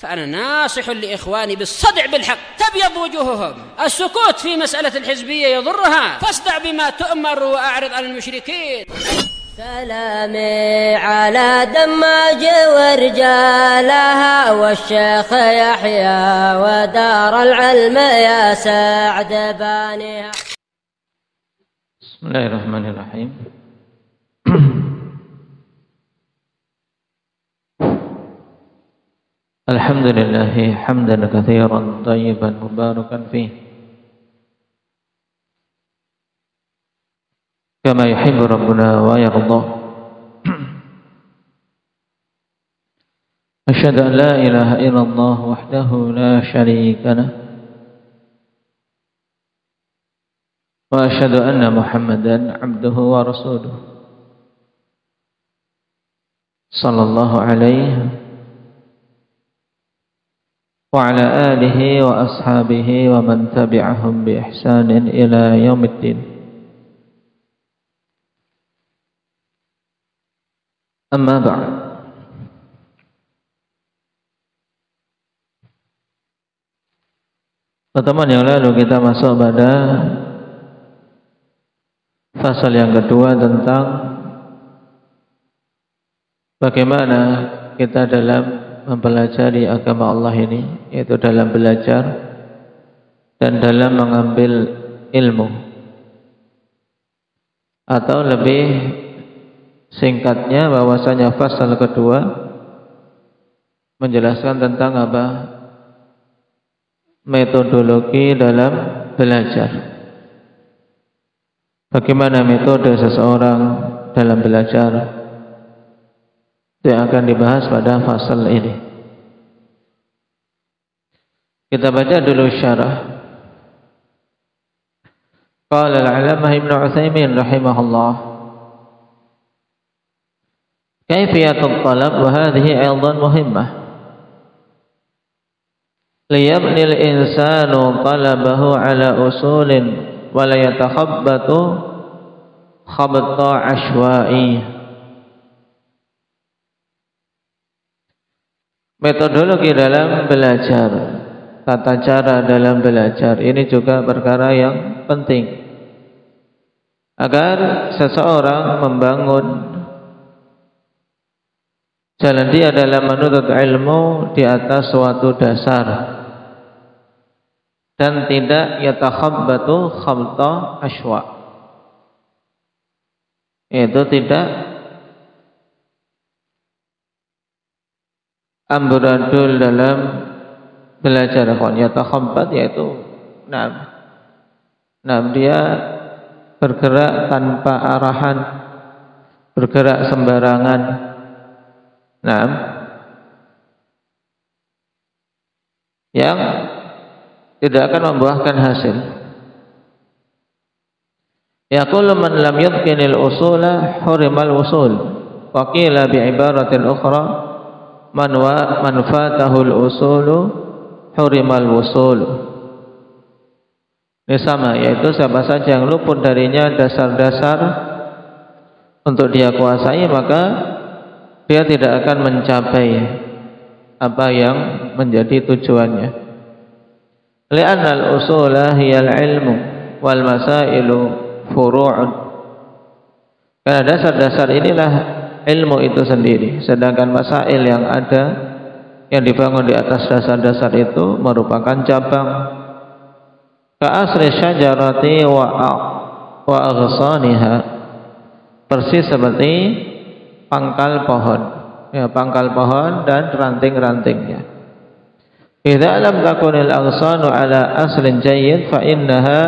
فأنا ناصح لإخواني بالصدع بالحق تبيض وجوههم. السكوت في مسألة الحزبية يضرها، فاصدع بما تؤمر وأعرض عن المشركين. سلامي على دماج ورجالها والشيخ يحيى ودار العلم يا سعد بانيها. بسم الله الرحمن الرحيم. الحمد لله حمدا كثيرا طيبا مباركا فيه كما يحب ربنا ويرضى. أشهد أن لا إله إلا الله وحده لا شريك له وأشهد أن محمدا عبده ورسوله صلى الله عليه وعلى آله وأصحابه ومن تبعهم بإحسان إلى يوم الدين. أما بعد، pertemuan yang lalu kita masuk pada fasal yang kedua tentang bagaimana kita dalam mempelajari agama Allah ini, yaitu dalam belajar dan dalam mengambil ilmu, atau lebih singkatnya bahwasanya fasal kedua menjelaskan tentang apa? Metodologi dalam belajar. Bagaimana metode seseorang dalam belajar, yang akan dibahas pada fasal ini. Kita baca dulu syarah. Qala al-'allamah Ibnu Utsaimin rahimahullah, kayfiyatul talab wa hadhihi aidan muhimmah. Liyabni al-insanu talabahu ala usulin wa la yatakhabbatu khabta ashwa'i. Metodologi dalam belajar, tata cara dalam belajar, ini juga perkara yang penting agar seseorang membangun jalan dia dalam menuntut ilmu di atas suatu dasar dan tidak yatakhabbatu khabta ashwa', itu tidak amburadul dalam belajar. Yatakhabbat yaitu dia bergerak tanpa arahan, bergerak sembarangan, yang tidak akan membuahkan hasil. Yaqulu man lam yutqinil usula hurimal usul, wa qila bi ibaratin ukhra man fatahul usulu hurimal wusul. Ini sama, yaitu siapa saja yang luput darinya dasar-dasar untuk dia kuasai, maka dia tidak akan mencapai apa yang menjadi tujuannya. Li'annal usula hiyal ilmu wal masailu furu'un. Karena dasar-dasar inilah ilmu itu sendiri, sedangkan masail yang ada yang dibangun di atas dasar-dasar itu merupakan cabang. Ka'asri syajarati wa aghsaniha, persis seperti pangkal pohon, pangkal pohon dan ranting-rantingnya. Idza lam takunil aghsanu ala aslin jayyid fa innaha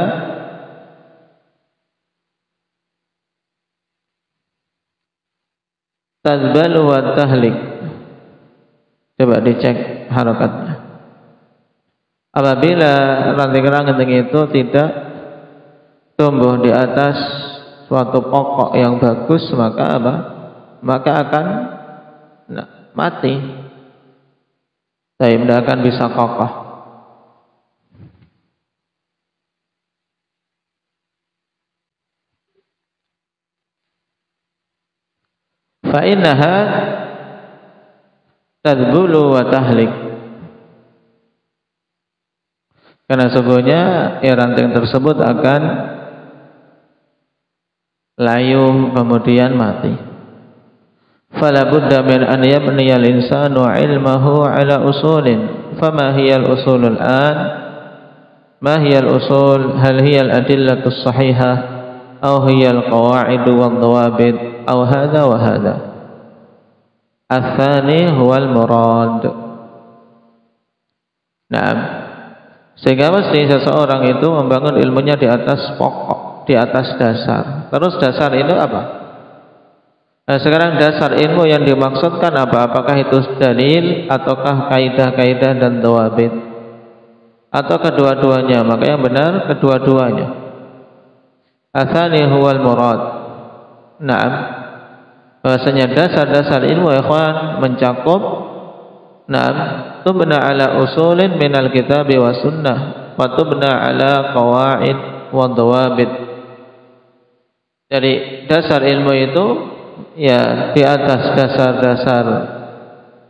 tadbalu wa tahlik. Coba dicek harokatnya. Apabila ranting-ranting itu tidak tumbuh di atas suatu pokok yang bagus, maka apa? Maka akan mati. Tidak akan bisa kokoh. Fa innaha tadbulu wa tahlik. Karena sesungguhnya ranting tersebut akan layu kemudian mati. Fala budda min an yabniya al-insanu 'ilmahu 'ala usulin. Fama hiya al-usulul an? Ma hiya al-usul? Hal hiya al-adillatu as-sahihah aw hiya al-qawa'id wad-dawabit aw hadha wa hadha? Ats-tsani huwa al-murad. Naam. Sehingga mesti seseorang itu membangun ilmunya di atas pokok, di atas dasar. Terus dasar itu apa? Nah, sekarang dasar ilmu yang dimaksudkan apa? Apakah itu dalil ataukah kaidah-kaidah dan dawabit? Atau kedua-duanya? Maka yang benar kedua-duanya. Atsani huwal murad. Naam. Bahasanya dasar-dasar ilmu ikhwan mencakup naam, tubna ala usulin minal kitabi wa sunnah wa tubna ala qawaid wa dawabit. Jadi dasar ilmu itu ya di atas dasar-dasar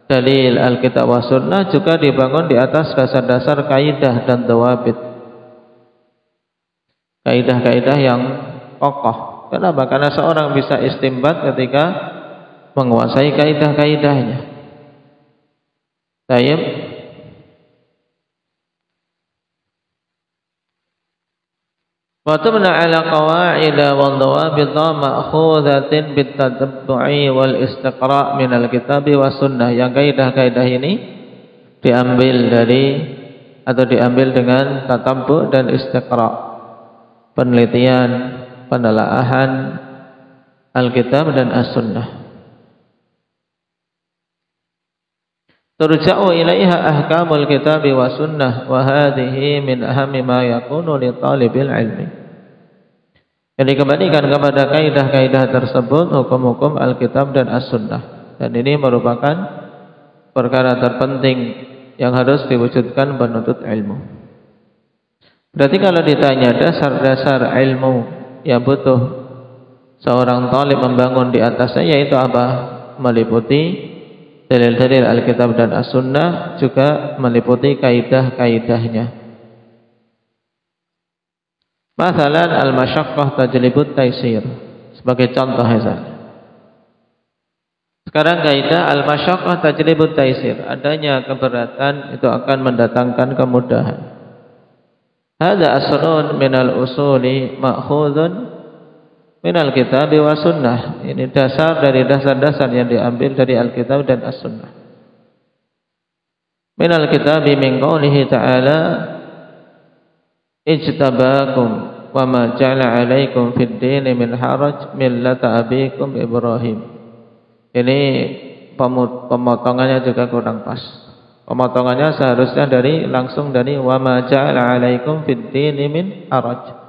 dalil Alkitab wa sunnah, juga dibangun di atas dasar-dasar kaidah dan dawabit, kaidah-kaidah yang kokoh. Kenapa? Karena seorang bisa istimbat ketika menguasai kaidah-kaidahnya. Tayyib. Wa tabna ala qawaid wa dawabit ma'khudhatin bit-tatabbu'i wal istiqra' min al-kitab wa sunnah. Yang kaidah-kaidah ini diambil dari atau diambil dengan tatabbu' dan istiqra', penelitian, penelaahan Alkitab dan As-Sunnah. Turja'u ilaiha ahkamul kitabi wa sunnah wa hadhihi min ahammi ma yakunu li talibil ilmi. Jadi dikembalikan kepada kaidah-kaidah tersebut, hukum-hukum Alkitab dan As-Sunnah. Dan ini merupakan perkara terpenting yang harus diwujudkan penuntut ilmu. Berarti kalau ditanya dasar-dasar ilmu yang butuh seorang talib membangun di atasnya, yaitu apa? Meliputi dalil-dalil Alkitab dan As-Sunnah, juga meliputi kaidah-kaidahnya. Masalan al-masyaqqah tajlibut taisir, sebagai contoh misalnya. Sekarang kaidah al-masyaqqah tajlibut taisir, adanya keberatan itu akan mendatangkan kemudahan. Hadza aslun minal usuli ma'khudun minal kitab wa sunnah. Ini dasar dari dasar-dasar yang diambil dari Alkitab dan As-Sunnah. Minal kitab min qoulihi ta'ala ijtabakum wa ma ja'ala 'alaikum fid din min haraj millata abikum Ibrahim. Ini pemotongannya juga kurang pas. Pemotongannya seharusnya langsung dari wa ma ja'ala 'alaikum fid din min haraj.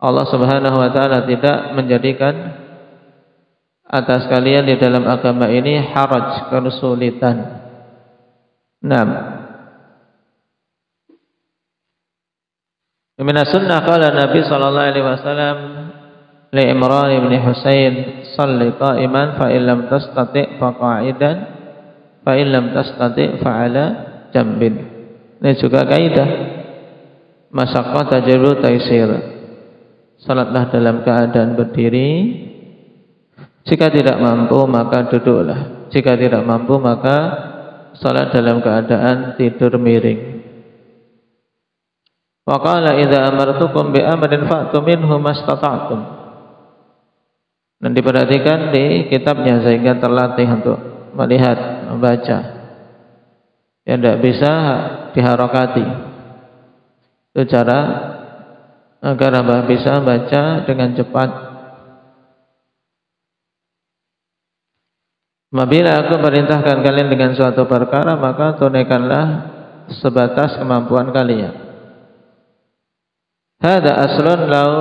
Allah Subhanahu wa taala tidak menjadikan atas kalian di dalam agama ini haraj, kesulitan. 6. Min as-sunnah qala Nabi sallallahu alaihi wasallam li Imran bin Husain shalli qa'iman fa in lam tastati' fa qa'idan fa in lam tastati' fa 'ala jambin. Ini juga kaidah masyaqqah tajribu taisir. Salatlah dalam keadaan berdiri. Jika tidak mampu maka duduklah. Jika tidak mampu maka salat dalam keadaan tidur miring. Wa qala idza amartukum bi amrin fa'tu minhu mastata'tum. Dan diperhatikan di kitabnya sehingga terlatih untuk melihat, membaca. Yang tidak bisa diharokati. Itu cara agar hamba bisa baca dengan cepat. Apabila aku perintahkan kalian dengan suatu perkara, maka tunaikanlah sebatas kemampuan kalian. Hada aslun law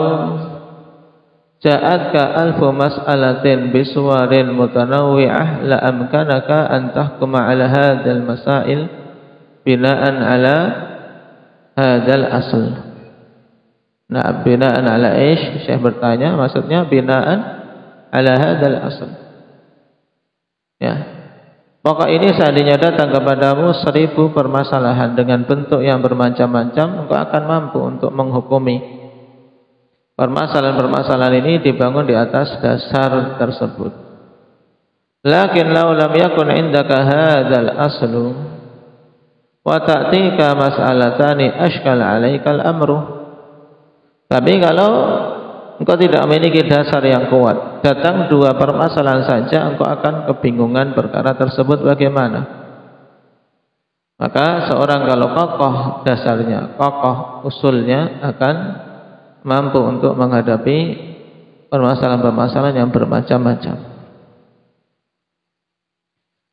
ja'atka alfu mas'alatin bisuwarin mutanawwi'ah la amkanaka an tahkuma ala hadzal masail bina'an ala hadzal asl. Nah, bina'an ala ish? Syekh bertanya, maksudnya bina'an ala hadzal asl. Ya. Pokok ini seandainya datang kepadamu 1000 permasalahan dengan bentuk yang bermacam-macam, engkau akan mampu untuk menghukumi. Permasalahan-permasalahan ini dibangun di atas dasar tersebut. Lakin law lam yakun indaka hadzal aslu wa ta'tika mas'alatani ashkal 'alaikal amru. Tapi kalau engkau tidak memiliki dasar yang kuat, datang 2 permasalahan saja, engkau akan kebingungan perkara tersebut bagaimana. Maka seorang kalau kokoh dasarnya, kokoh usulnya, akan mampu untuk menghadapi permasalahan-permasalahan yang bermacam-macam.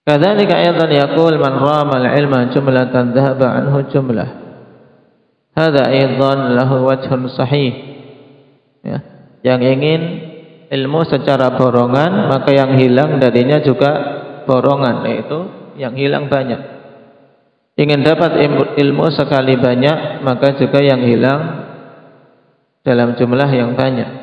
Kadzalika aidan yaqul man rama al-ilma jumlatan dhahaba anhu jumlah. Hadza aidan lahu wajhun sahih. Ya, yang ingin ilmu secara borongan, maka yang hilang darinya juga borongan, yaitu yang hilang banyak. Ingin dapat ilmu sekali banyak, maka juga yang hilang dalam jumlah yang banyak.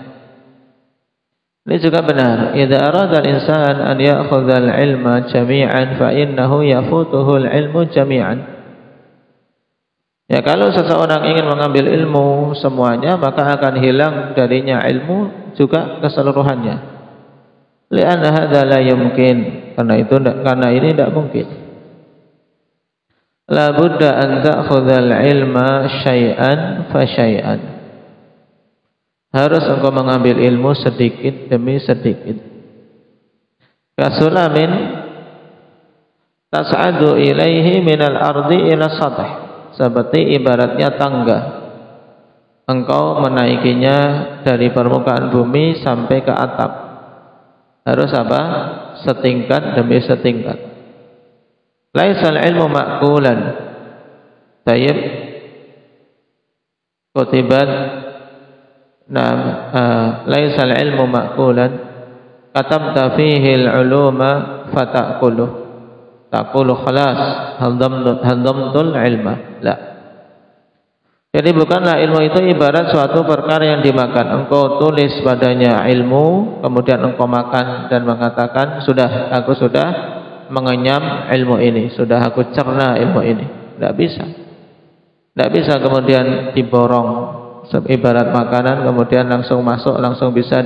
Ini juga benar. Idza arada al-insan an ya'khudha al-ilma jami'an fa innahu yafutuhu al-ilmu jami'an. Ya, kalau seseorang ingin mengambil ilmu semuanya, maka akan hilang darinya ilmu juga keseluruhannya. Li'anna hadza la yumkin. Karena ini tidak mungkin. La budda an ta'khudha al-ilma syai'an fa syai'an. Harus engkau mengambil ilmu sedikit demi sedikit. Kasulamin tas'adu ilaihi minal ardi ila sath. Seperti ibaratnya tangga. Engkau menaikinya dari permukaan bumi sampai ke atap. Harus apa? Setingkat demi setingkat. Laisal ilmu ma'kulan. Tayyib. Kutibat laisal ilmu ma'kulan katabta fihi al-uluma fata'kuluh taqulu khalas hadamtul ilma. La. Jadi bukanlah ilmu itu ibarat suatu perkara yang dimakan. Engkau tulis padanya ilmu, kemudian engkau makan dan mengatakan, sudah, aku sudah mengenyam ilmu ini, sudah aku cerna ilmu ini. Tidak bisa. Tidak bisa kemudian diborong. Ibarat makanan kemudian langsung masuk, langsung bisa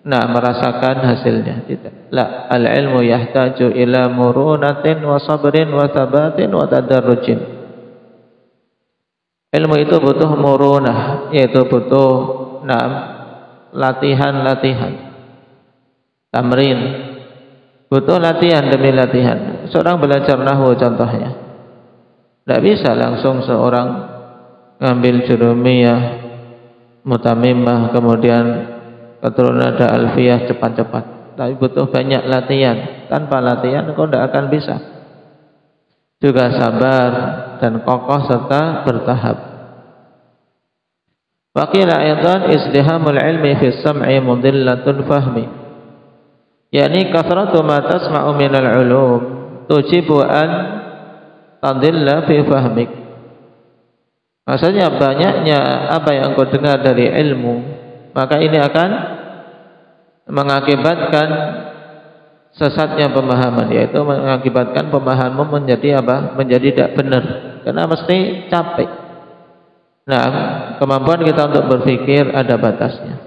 merasakan hasilnya. Tidak. La, al-ilmu yahtaju ila murunatin wa sabrin wa thabatin wa tadarrujin. Ilmu itu butuh murunah, yaitu butuh latihan-latihan. Tamrin. Butuh latihan demi latihan. Seorang belajar nahwu contohnya. Tidak bisa langsung seorang ngambil jurumiyah, mutamimah, kemudian keturunan ada alfiyah cepat-cepat. Tapi butuh banyak latihan. Tanpa latihan kau tidak akan bisa. Juga sabar dan kokoh serta bertahap. Wa qila aidan izdihamul ilmi fi sam'i mudillatul fahmi. Yani kathratu ma tasma'u minal ulum tujibu an tadilla fi fahmik. Maksudnya banyaknya apa yang kau dengar dari ilmu, maka ini akan mengakibatkan sesatnya pemahaman, yaitu mengakibatkan pemahamanmu menjadi apa? Menjadi tidak benar, karena mesti capek. Nah, kemampuan kita untuk berpikir ada batasnya.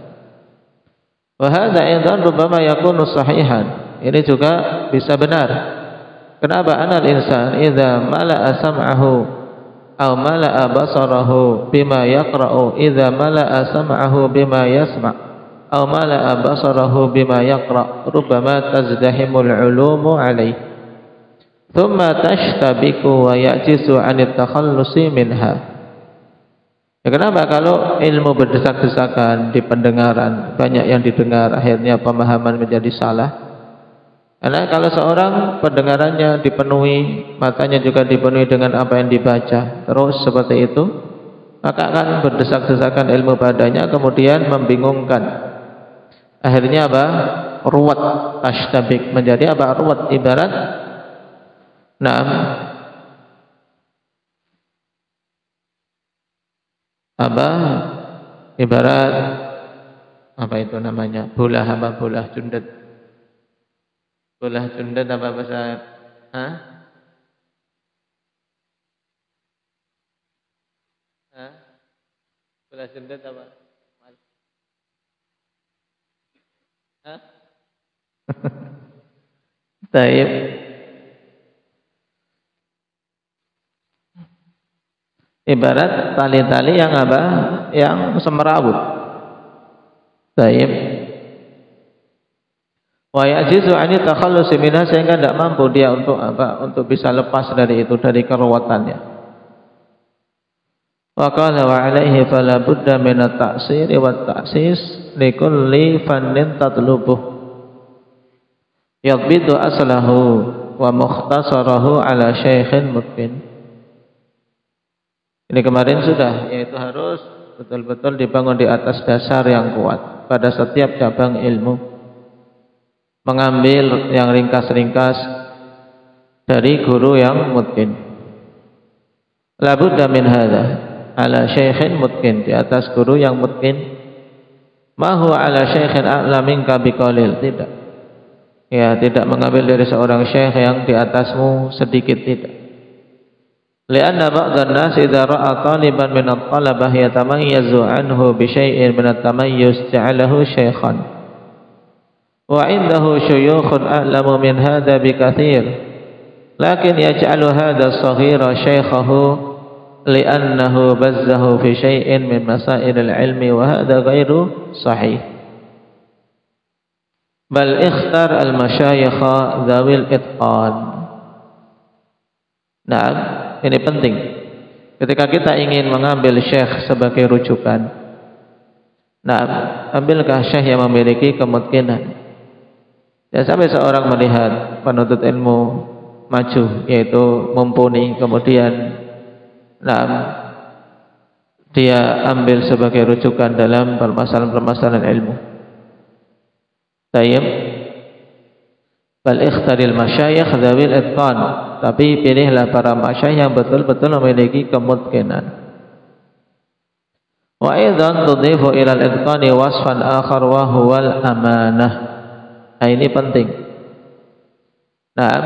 Wa hadza aidan rubbama yakunu sahihan. Ini juga bisa benar. Kenapa? Anal insan idza mala'a sam'ahu aw mala'a basarahu bima yaqra'u idza mala'a sam'ahu bima yasma' aw mala'a basarahu bima yaqra' rubbama tazdahimul 'ulumu 'alayhi thumma tashtabiku wa ya'jizu 'anit takhallusi minha. Ya, kenapa? Kalau ilmu berdesak-desakan di pendengaran, banyak yang didengar, akhirnya pemahaman menjadi salah. Karena kalau seorang pendengarannya dipenuhi, matanya juga dipenuhi dengan apa yang dibaca, terus seperti itu, maka akan berdesak-desakan ilmu padanya, kemudian membingungkan. Akhirnya apa? Ruwat, ashtabik, menjadi apa? Ruwat, ibarat ibarat apa itu namanya? Bolah jundet. Bolah jundet apa bahasa? Hah? Hah? Bolah jundet apa? Hah? Taib. Ibarat tali-tali yang apa? Yang semerawut. Taib. Wa yajizu an yatakhallusi minha, sehingga tidak mampu dia untuk apa? Untuk bisa lepas dari itu, dari keruwetannya. Wa qala wa alaihi fala budda min at-ta'sir wa at-ta'sis li kulli fannin tatlubuh. Yadbidu aslahu wa mukhtasarahu ala syaikhin mutqin. Ini kemarin sudah, yaitu harus betul-betul dibangun di atas dasar yang kuat pada setiap cabang ilmu. Mengambil yang ringkas-ringkas dari guru yang mutqin. La budda min hadza ala syaikhin mutqin, di atas guru yang mutqin. Ma huwa ala syaikhin a'la minka biqalil, tidak. Ya, tidak mengambil dari seorang syekh yang di atasmu sedikit, tidak. Lianna ba'dhan nas idza ra'a taliban min at-talabah yatamayyazu anhu bi syai'in min at-tamayyuz ja'alahu syaikhan. Wa indahu syuyukhun a'lamu min hadha bikathir. Lakin yaj'alu hadha as-saghira shaykhahu li'annahu bazzahu fi syai'in min masail al-'ilmi wa hadha ghairu sahih. Bal ikhtar al-masyayikha dzawil itqan. Nah, ini penting. Ketika kita ingin mengambil syekh sebagai rujukan, nah, ambilkah syekh yang memiliki kemungkinan. Ya, sampai seorang melihat penuntut ilmu maju, yaitu mumpuni, kemudian nah, dia ambil sebagai rujukan dalam permasalahan-permasalahan ilmu. Tayyib. Bal ikhtaril masyayikh dzawil itqan, tapi pilihlah para masyayikh yang betul-betul memiliki kemungkinan. Wa aidan tudhifu ila al-itqani wasfan akhar wa huwa al-amanah. Nah, ini penting. Nah,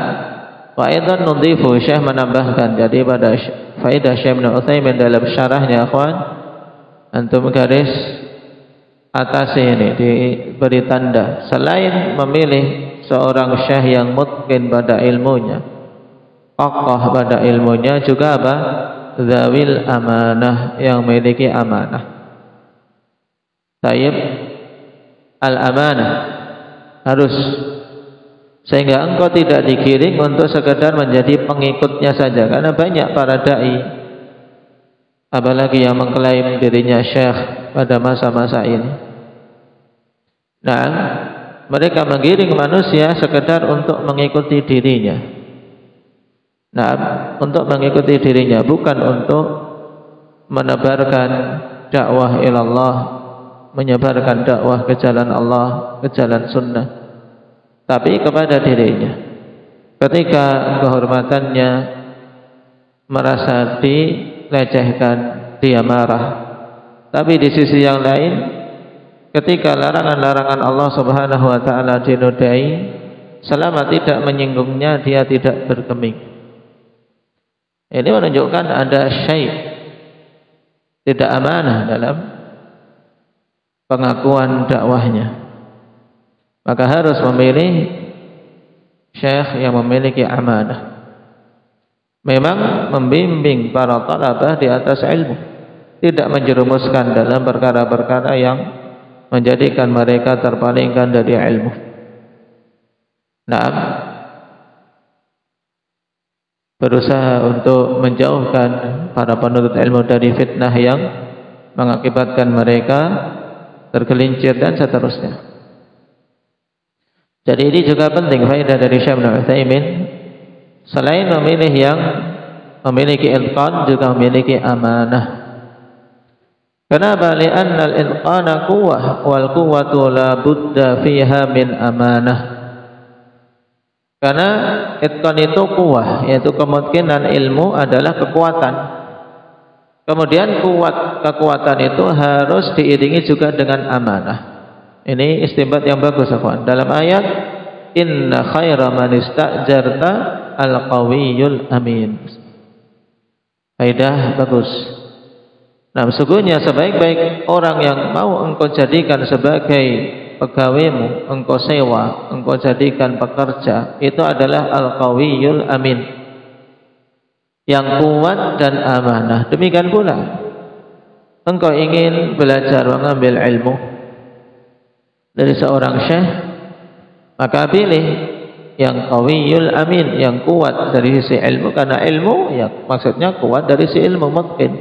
wa aidan nudhifu, Syekh menambahkan, jadi pada faedah Syekh Ibnu Utsaimin dalam syarahnya, akhwan, antum garis atas ini diberi tanda, selain memilih seorang syekh yang mutqin pada ilmunya, kokoh pada ilmunya, juga apa? Dzawil amanah, yang memiliki amanah. Tayyib, al-amanah harus, sehingga engkau tidak digiring untuk sekedar menjadi pengikutnya saja, karena banyak para dai, apalagi yang mengklaim dirinya syekh pada masa-masa ini. Nah, mereka menggiring manusia sekedar untuk mengikuti dirinya. Nah, untuk mengikuti dirinya, bukan untuk menebarkan dakwah ilallah, menyebarkan dakwah ke jalan Allah, ke jalan sunnah, tapi kepada dirinya. Ketika kehormatannya merasa dilecehkan, dia marah. Tapi di sisi yang lain, ketika larangan-larangan Allah Subhanahu wa ta'ala dinodai, selama tidak menyinggungnya, dia tidak bergeming. Ini menunjukkan ada syai', tidak amanah dalam pengakuan dakwahnya. Maka harus memilih syekh yang memiliki amanah, memang membimbing para talabah di atas ilmu, tidak menjerumuskan dalam perkara-perkara yang menjadikan mereka terpalingkan dari ilmu. Nah, berusaha untuk menjauhkan para penuntut ilmu dari fitnah yang mengakibatkan mereka tergelincir dan seterusnya. Jadi ini juga penting faedah dari Syekh Ibnu Utsaimin, selain memilih yang memiliki itqan, juga memiliki amanah. Kenapa? Li'anna al-itqana quwwah wal quwwatu la budda fiha min amanah. Karena itqan itu quwwah, yaitu kemungkinan ilmu adalah kekuatan. Kemudian kekuatan itu harus diiringi juga dengan amanah. Ini istinbat yang bagus, akhwan. Dalam ayat inna khaira man istajarta al-qawiyul amin. Faedah bagus. Nah, sesungguhnya sebaik-baik orang yang mau engkau jadikan sebagai pegawaimu, engkau sewa, engkau jadikan pekerja, itu adalah al-qawiyul amin, yang kuat dan amanah. Demikian pula engkau ingin belajar mengambil ilmu dari seorang syekh, maka pilih yang qawiyul amin, yang kuat dari sisi ilmu, karena ilmu ya maksudnya kuat dari sisi ilmu mungkin,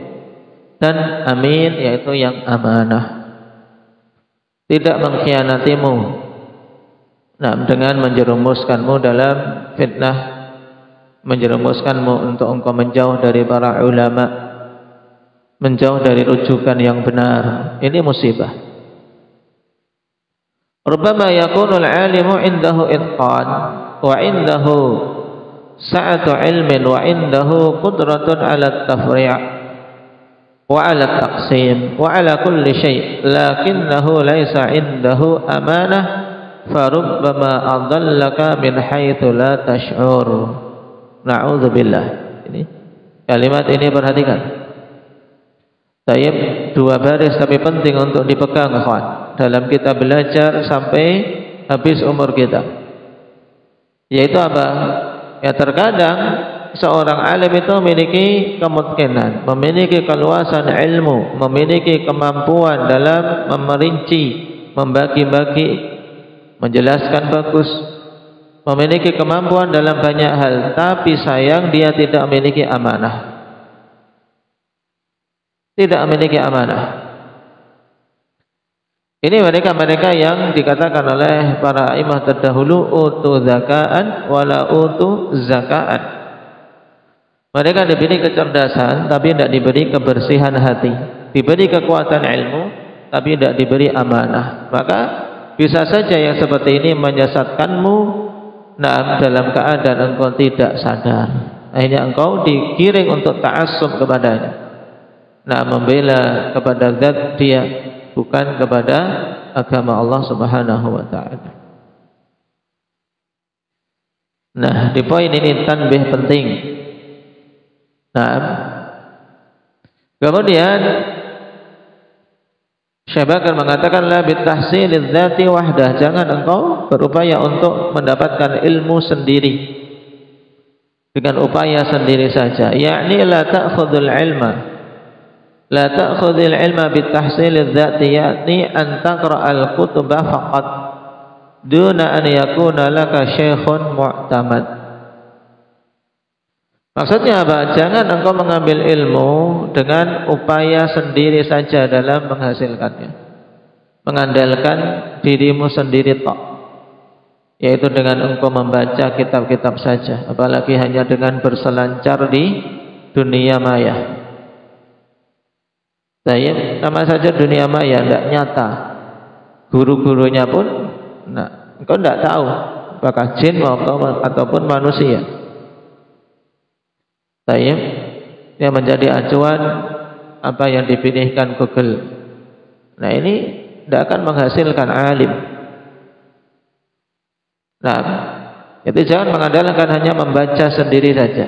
dan amin yaitu yang amanah, tidak mengkhianatimu, nah, dengan menjerumuskanmu dalam fitnah, menjerumuskanmu untuk engkau menjauh dari para ulama, menjauh dari rujukan yang benar. Ini musibah. Rubbama yakunul alimu indahu itqan wa indahu sa'atu ilmin wa indahu qudratun ala tafri' wa ala taqsim wa ala kulli syai', lakinnahu laysa indahu amanah farubbama adallaka min haitsu la tash'ur. Na'udzubillah. Ini kalimat ini perhatikan. Tayyib, dua baris tapi penting untuk dipegang, kawan, dalam kita belajar sampai habis umur kita. Yaitu apa? Ya, terkadang seorang alim itu memiliki kemungkinan, memiliki keluasan ilmu, memiliki kemampuan dalam memerinci, membagi-bagi, menjelaskan bagus, memiliki kemampuan dalam banyak hal, tapi sayang dia tidak memiliki amanah. Tidak memiliki amanah. Ini mereka-mereka yang dikatakan oleh para imam terdahulu utu zakaan wala utu zakaan. Mereka diberi kecerdasan tapi tidak diberi kebersihan hati, diberi kekuatan ilmu tapi tidak diberi amanah. Maka bisa saja yang seperti ini menyesatkanmu, nah, dalam keadaan engkau tidak sadar. Akhirnya engkau digiring untuk ta'assub kepadanya. Nah, membela kepada zat dia, bukan kepada agama Allah Subhanahu wa taala. Nah, di poin ini tanbih penting. Nah, kemudian Syekh Bakar mengatakan la bitahsiliz dzati wahdah, jangan engkau berupaya untuk mendapatkan ilmu sendiri dengan upaya sendiri saja. Yakni la ta'khudul ilma, la ta'khudhil ilma bitahsilidz dzati, yakni an taqra'al kutuba faqat duna an yakuna laka syekhun mu'tamad. Maksudnya apa? Jangan engkau mengambil ilmu dengan upaya sendiri saja dalam menghasilkannya, mengandalkan dirimu sendiri tok, yaitu dengan engkau membaca kitab-kitab saja, apalagi hanya dengan berselancar di dunia maya. Saya nama saja dunia maya, tidak nyata. Guru-gurunya pun, nah, engkau tidak tahu apakah jin ataupun manusia. Saya yang menjadi acuan apa yang dipilihkan Google. Nah, ini tidak akan menghasilkan alim. Nah, itu jangan mengandalkan hanya membaca sendiri saja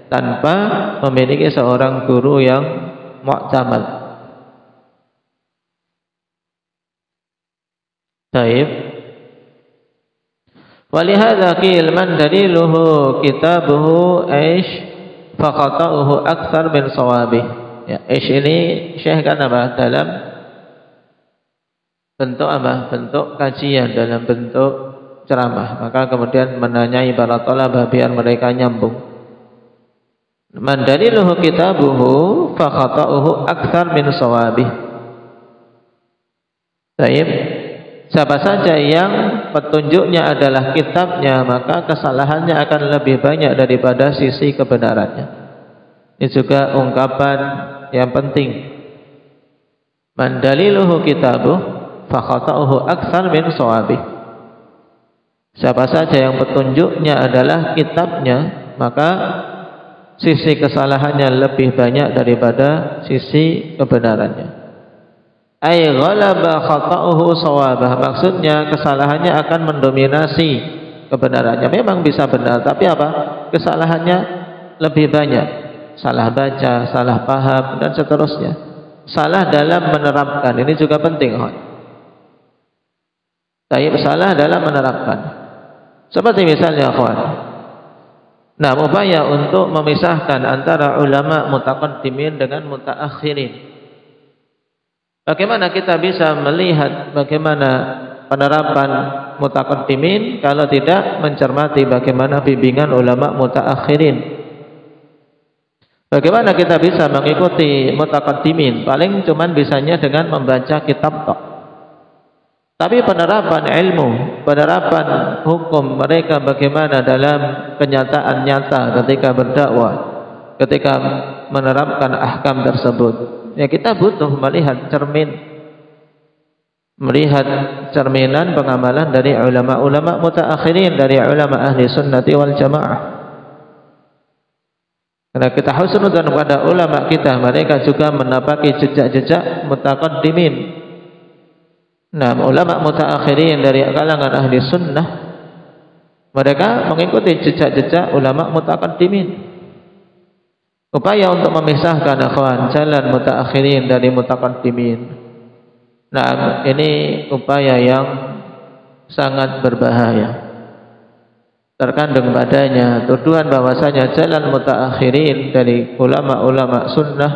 tanpa memiliki seorang guru yang mu'tamad. Taib. Walihada qil man daliluhu kitabuhu aish faqata'uhu akthar min sawabih. Ya, aish ini Syekh kan apa? Dalam bentuk apa? Bentuk kajian, dalam bentuk ceramah. Maka kemudian menanyai para thalabah biar mereka nyambung. Man daliluhu kitabuhu faqata'uhu akthar min sawabih. Taib. Siapa saja yang petunjuknya adalah kitabnya, maka kesalahannya akan lebih banyak daripada sisi kebenarannya. Ini juga ungkapan yang penting. Man daliluhu kitabuh fa khata'uhu aktsar min shawabih. Siapa saja yang petunjuknya adalah kitabnya, maka sisi kesalahannya lebih banyak daripada sisi kebenarannya. Ay ghalaba khata'uhu shawabah, maksudnya kesalahannya akan mendominasi kebenarannya. Memang bisa benar, tapi apa? Kesalahannya lebih banyak. Salah baca, salah paham, dan seterusnya. Salah dalam menerapkan, ini juga penting. Tapi salah dalam menerapkan. Seperti misalnya, nah, upaya untuk memisahkan antara ulama mutaqaddimin dengan mutaakhirin. Bagaimana kita bisa melihat bagaimana penerapan mutaqaddimin kalau tidak mencermati bagaimana bimbingan ulama mutaakhirin? Bagaimana kita bisa mengikuti mutaqaddimin? Paling cuman bisanya dengan membaca kitab tok. Tapi penerapan ilmu, penerapan hukum mereka bagaimana dalam kenyataan nyata ketika berdakwah, ketika menerapkan ahkam tersebut. Ya, kita butuh melihat cerminan pengamalan dari ulama-ulama mutaakhirin, dari ulama ahli sunnati wal jamaah. Karena kita husnudzan kepada ulama kita, mereka juga menapaki jejak-jejak mutaqaddimin. Nah, ulama mutaakhirin dari kalangan ahli sunnah, mereka mengikuti jejak-jejak ulama mutaqaddimin. Upaya untuk memisahkan jalan mutaakhirin dari mutaqaddimin. Nah, ini upaya yang sangat berbahaya. Terkandung padanya tuduhan bahwasanya jalan mutaakhirin dari ulama-ulama sunnah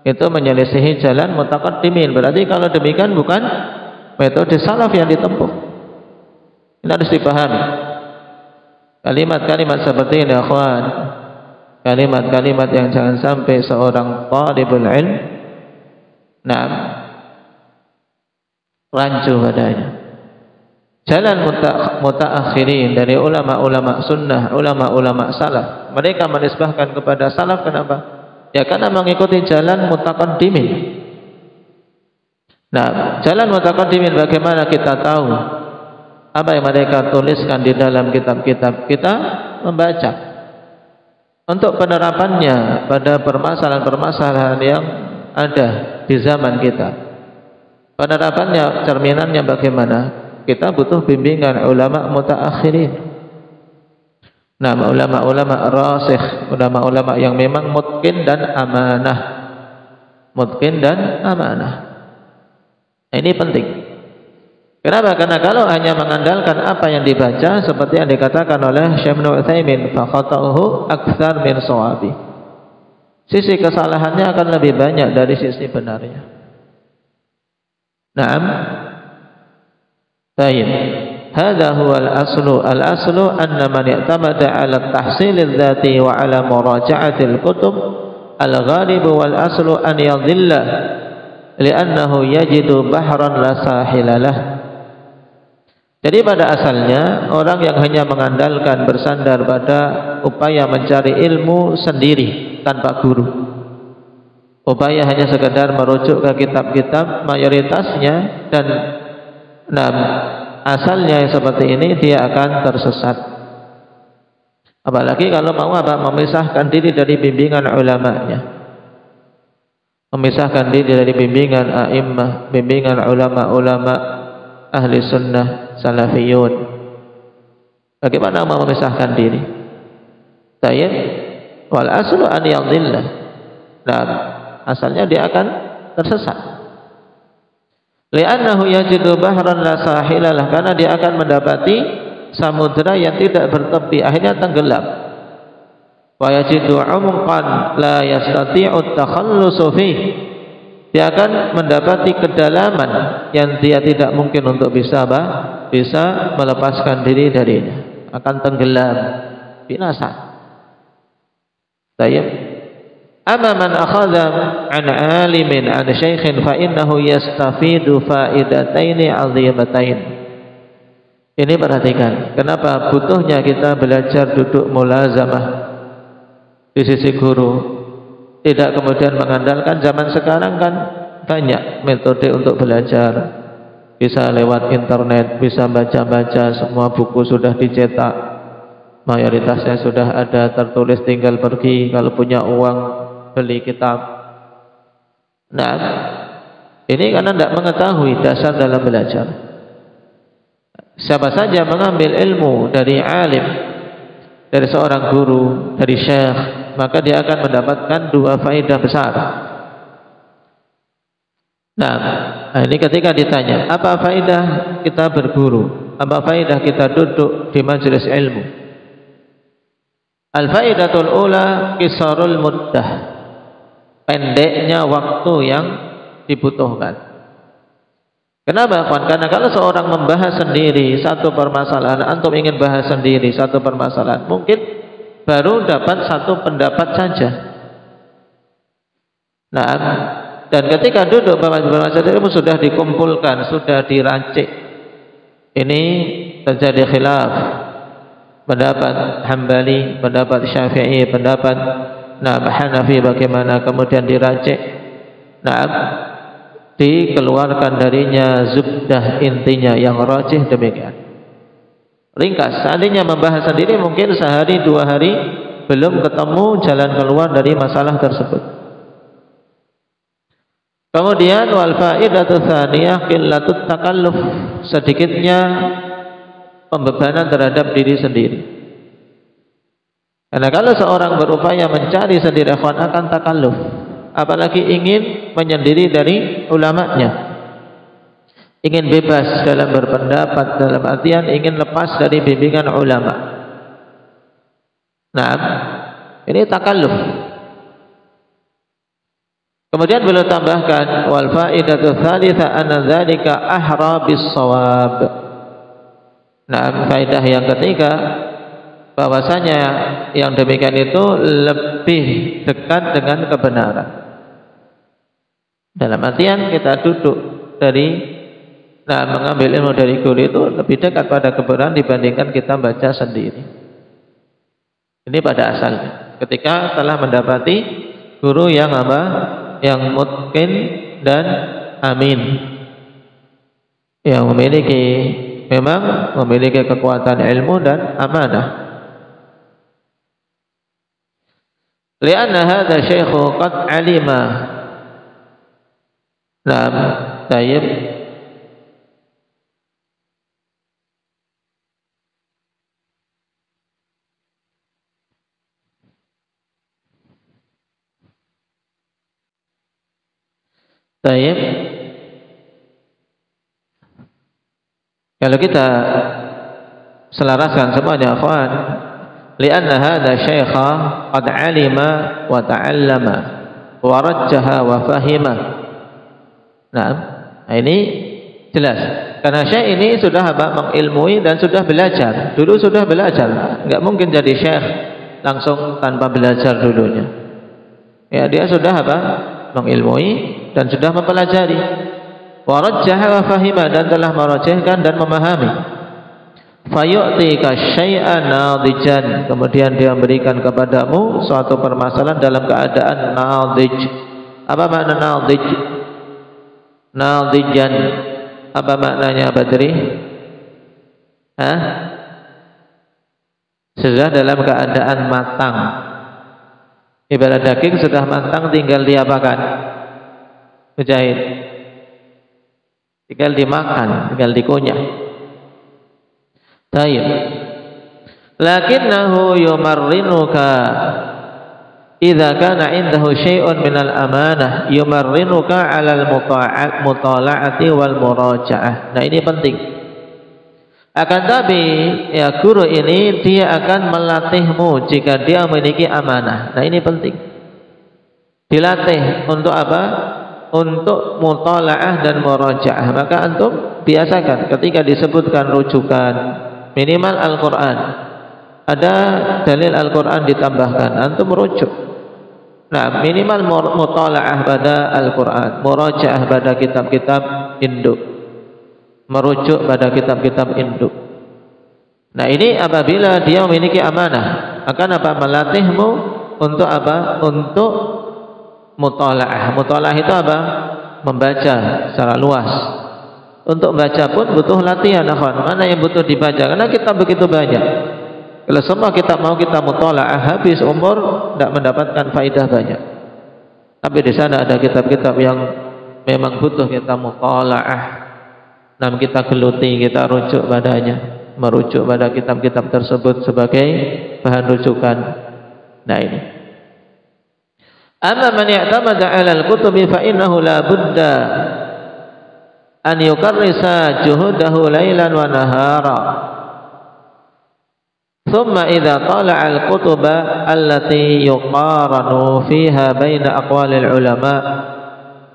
itu menyelisihi jalan mutaqaddimin. Berarti kalau demikian bukan metode salaf yang ditempuh. Ini harus dipahami. Kalimat-kalimat seperti ini, kalimat-kalimat yang jangan sampai seorang talibul ilm rancu padanya. Jalan mutaakhirin dari ulama-ulama sunnah, ulama-ulama salaf, mereka menisbahkan kepada salaf. Kenapa? Ya, karena mengikuti jalan mutaqaddimin. Nah, jalan mutaqaddimin bagaimana kita tahu? Apa yang mereka tuliskan di dalam kitab-kitab? Kita membaca. Untuk penerapannya pada permasalahan-permasalahan yang ada di zaman kita, penerapannya, cerminannya bagaimana? Kita butuh bimbingan ulama mutaakhirin. Nah, ulama-ulama rasikh, ulama-ulama yang memang mutqin dan amanah. Mutqin dan amanah. Ini penting. Kenapa? Karena kalau hanya mengandalkan apa yang dibaca, seperti yang dikatakan oleh Syekh Ibnu Utsaimin, fa khata'uhu aktsar min shawabi. Sisi kesalahannya akan lebih banyak dari sisi benarnya. Naam. Baik. Hadza huwa al-aslu. Al-aslu anna man i'tamada 'ala at-tahsil adz-dzati wa 'ala muraja'ati al-kutub al-ghalib wal aslu an yadhilla li'annahu yajidu bahran la sahilalah. Jadi pada asalnya orang yang hanya mengandalkan bersandar pada upaya mencari ilmu sendiri tanpa guru, upaya hanya sekedar merujuk ke kitab-kitab mayoritasnya, dan asalnya seperti ini, dia akan tersesat. Apalagi kalau mau memisahkan diri dari bimbingan ulamanya, memisahkan diri dari bimbingan a'immah, bimbingan ulama-ulama ahli sunnah salafiyun. Bagaimana mau memisahkan diri? Tayyib. Wal aslu an yadhillah. Nah, asalnya dia akan tersesat. Li'annahu yajidu bahran la sahilalah, karena dia akan mendapati samudra yang tidak bertepi, akhirnya tenggelam. Wa yajidu 'umqan la yastati'u at-takhallusu fihi. Dia akan mendapati kedalaman yang dia tidak mungkin untuk bisa melepaskan diri darinya, akan tenggelam, binasa. Tayyib. Amma man akhadha an 'alimin an syaikhin fa innahu yastafidu faidataini 'azimatain. Ini perhatikan, kenapa butuhnya kita belajar duduk mulazamah di sisi guru. Tidak kemudian mengandalkan zaman sekarang kan banyak metode untuk belajar. Bisa lewat internet, bisa baca-baca, semua buku sudah dicetak. Mayoritasnya sudah ada tertulis, tinggal pergi kalau punya uang beli kitab. Nah, ini karena tidak mengetahui dasar dalam belajar. siapa saja mengambil ilmu dari alim, dari seorang guru, dari syekh, maka dia akan mendapatkan dua faedah besar. Nah, ini ketika ditanya, apa faedah kita berguru? Apa faedah kita duduk di majelis ilmu? Al-faidatul ula qisarul muddah. Pendeknya waktu yang dibutuhkan. Kenapa, kawan? Karena kalau seorang membahas sendiri satu permasalahan, antum ingin bahas sendiri satu permasalahan, mungkin baru dapat satu pendapat saja. Nah, dan ketika duduk bermajelis ilmu sudah dikumpulkan, sudah diracik. Ini terjadi khilaf, pendapat Hambali, pendapat Syafi'i, pendapat Hanafi bagaimana, kemudian diracik. Dikeluarkan darinya zubdah, intinya yang rajih demikian. Ringkas, seandainya membahas sendiri mungkin sehari dua hari belum ketemu jalan keluar dari masalah tersebut. Kemudian wal faidatu tsaniyah qillatut takalluf, sedikitnya pembebanan terhadap diri sendiri. Karena kalau seorang berupaya mencari sendiri akan takalluf, apalagi ingin menyendiri dari ulamanya, ingin bebas dalam berpendapat, dalam artian ingin lepas dari bimbingan ulama. Nah, ini takalluf. Kemudian beliau tambahkan wal faidatu tsalitsah anna dzalika ahra bis shawab. Nah, faedah yang ketiga bahwasanya yang demikian itu lebih dekat dengan kebenaran. Dalam artian kita duduk mengambil ilmu dari guru itu lebih dekat pada kebenaran dibandingkan kita baca sendiri. Ini pada asalnya. Ketika telah mendapati guru yang yang mutqin dan amin, yang memang memiliki kekuatan ilmu dan amanah. Lianna hadha syaikhu qad alima. Naam, tayyib. Tayyib. Kalau kita selaraskan semuanya, akhwan, lianna hadha syaikha qad alima wa ta'allama wa rajjaha wa fahima. Nah, ini jelas. Karena syekh ini sudah mengilmui dan sudah belajar. Dulu sudah belajar. Enggak mungkin jadi syekh langsung tanpa belajar dulunya. Ya, dia sudah mengilmui dan sudah mempelajari. Wa rajjaha wa fahima, dan telah merajihkan dan memahami. Fayu'tika syai'an nadijan, kemudian dia memberikan kepadamu suatu permasalahan dalam keadaan nadij. Apa makna nadij? Nadijan, apa maknanya Badri? Sudah dalam keadaan matang. Ibarat daging sudah matang, tinggal diapakan? Mujahid, tinggal dimakan, tinggal dikunyah. Tayyib. Lakinnahu yumarrinuka idza kana indahu syai'un minal amanah, yumarrinuka 'alal mutala'ati wal muraja'ah. Nah, ini penting. Akan tapi ya, guru ini dia akan melatihmu jika dia memiliki amanah. Nah, ini penting. Dilatih untuk apa? Untuk mutala'ah dan murajaah. Maka antum biasakan ketika disebutkan rujukan minimal Al-Quran, ada dalil Al-Quran ditambahkan, antum merujuk. Nah, minimal mutala'ah pada Al-Quran, murajaah pada kitab-kitab induk, merujuk pada kitab-kitab induk. Nah, ini apabila dia memiliki amanah, akan melatihmu untuk untuk mutala'ah. Mutala'ah itu membaca secara luas. Untuk membaca pun butuh latihan, akhwan. Mana yang butuh dibaca? Karena kitab begitu banyak. Kalau semua kitab mau kita mutala'ah, habis umur, tidak mendapatkan faidah banyak. Tapi di sana ada kitab-kitab yang memang butuh kita mutala'ah. kita geluti, kita rujuk padanya, merujuk pada kitab-kitab tersebut sebagai bahan rujukan. Nah ini. Amma man i'tamada 'ala al-kutubi fa innahu la budda an yukarrisa juhudahu lailan wa nahara. Thumma idza tala'a al-kutuba allati yuqaranu fiha baina aqwalil ulama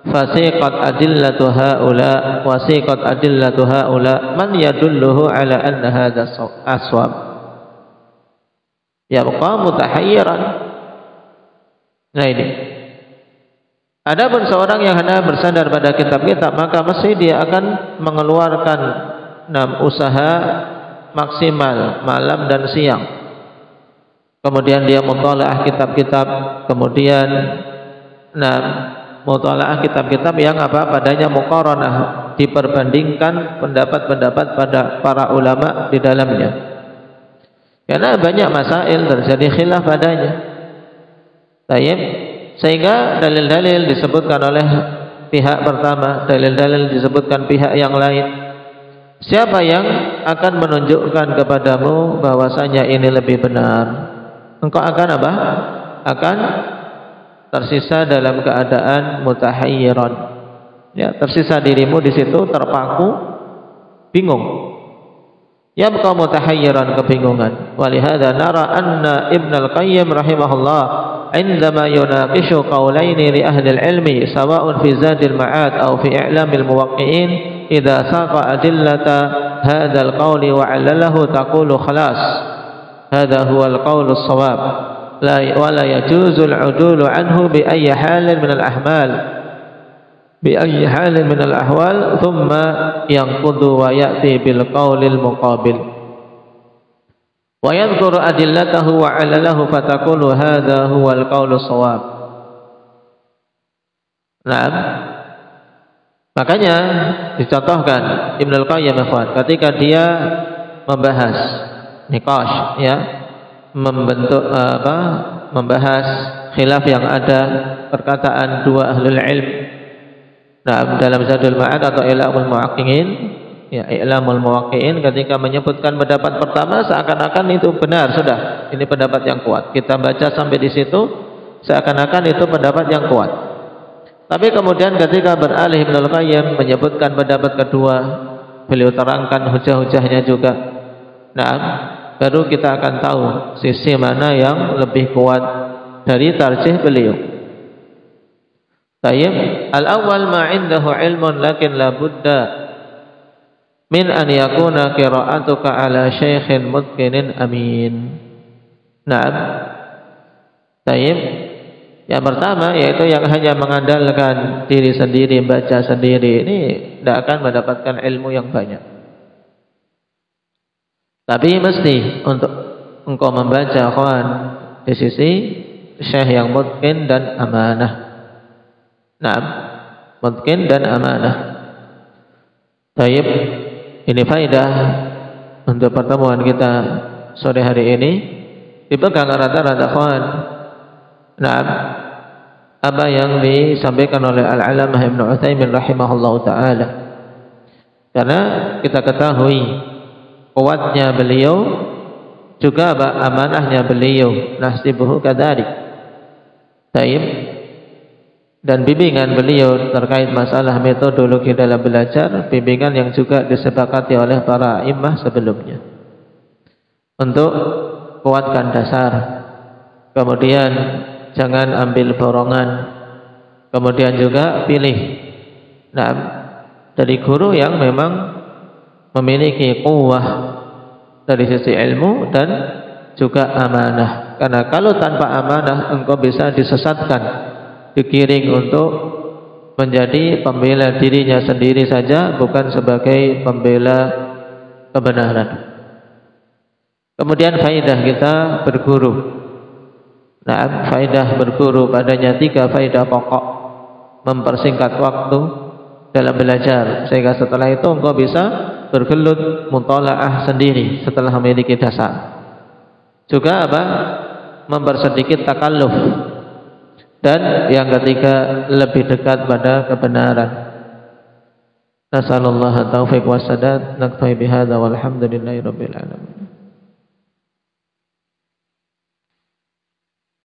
fasiqat adillatu haula wasiqat adillatu haula man yadulluhu ala anna hadha aswab yabqa mutahayyiran. Nah ini, adapun seorang yang hanya bersandar pada kitab-kitab, maka mesti dia akan mengeluarkan usaha maksimal malam dan siang, kemudian dia mutalaah kitab-kitab, kemudian mutalaah kitab-kitab yang padanya muqaranah, diperbandingkan pendapat-pendapat pada para ulama di dalamnya, karena banyak masail terjadi khilaf padanya. Sehingga dalil-dalil disebutkan oleh pihak pertama, dalil-dalil disebutkan pihak yang lain. Siapa yang akan menunjukkan kepadamu bahwasanya ini lebih benar? Engkau akan apa? Akan tersisa dalam keadaan mutahayyiran. Ya, tersisa dirimu di situ terpaku, bingung. Yabqa mutahayyiran, kebingungan. Walihada nara anna Ibn al-Qayyim rahimahullah indama yunaqishu qawlaini li ahli al-ilmi sawa'un fi Zadil Ma'ad aw fi I'lamil Muwaqqi'in idza saqa adillata hadha al-qawli wa 'allalahu taqulu khalas hadha huwa al-qawlu as-shawab wa la yajuzu al-'udulu anhu bi ayyi halin min al-ahmal بأي حال من الأحوال ثم ينقض ويأتي بالقول المقابل ويذكر أدلته وعلله فتقول هذا هو القول الصواب. Nah, makanya dicontohkan Ibn al-Qayyim ketika dia membahas niqash, ya, membahas khilaf yang ada perkataan dua ahlul ilm. Nah, dalam Zadul Ma'ad atau I'lamul Muwaqqi'in, ya, I'lamul Muwaqqi'in, ketika menyebutkan pendapat pertama seakan-akan itu benar, sudah, ini pendapat yang kuat. Kita baca sampai di situ seakan-akan itu pendapat yang kuat. Tapi kemudian ketika beralih Ibnu Al-Qayyim menyebutkan pendapat kedua, beliau terangkan hujah-hujahnya juga. Nah, baru kita akan tahu sisi mana yang lebih kuat dari tarjih beliau. Tayyib, al-awwal ma 'indahu 'ilmun lakin la budda min an yakuna qira'atuka 'ala syaikhin mutqinin amin. Naam. Tayyib, yang pertama yaitu yang hanya mengandalkan diri sendiri, baca sendiri, ini tidak akan mendapatkan ilmu yang banyak. Tapi mesti untuk engkau membaca Quran di sisi syekh yang mutqin dan amanah. Naam, mungkin dan amanah. Taib, ini faedah untuk pertemuan kita sore hari ini. Dipegang rata-rata kawan. Naam, apa yang disampaikan oleh Al-Alamah Ibnu Utsaimin rahimahullah taala. Karena kita ketahui kuatnya beliau juga amanahnya beliau, nasibuhu kadzalik. Taib, dan bimbingan beliau terkait masalah metodologi dalam belajar, bimbingan yang juga disepakati oleh para imam sebelumnya untuk kuatkan dasar, kemudian jangan ambil borongan, kemudian juga pilih dari guru yang memang memiliki kuwah dari sisi ilmu dan juga amanah, karena kalau tanpa amanah engkau bisa disesatkan, digiring untuk menjadi pembela dirinya sendiri saja, bukan sebagai pembela kebenaran. Kemudian faedah kita berguru. Nah, faedah berguru padanya 3 faedah pokok. Mempersingkat waktu dalam belajar, sehingga setelah itu engkau bisa bergelut mutalaah sendiri setelah memiliki dasar. Juga mempersedikit takalluf. Dan yang ketiga, lebih dekat pada kebenaran. Nasallallahu taufiq wa sadad. Naktafi bihadza walhamdulillahi rabbil alamin.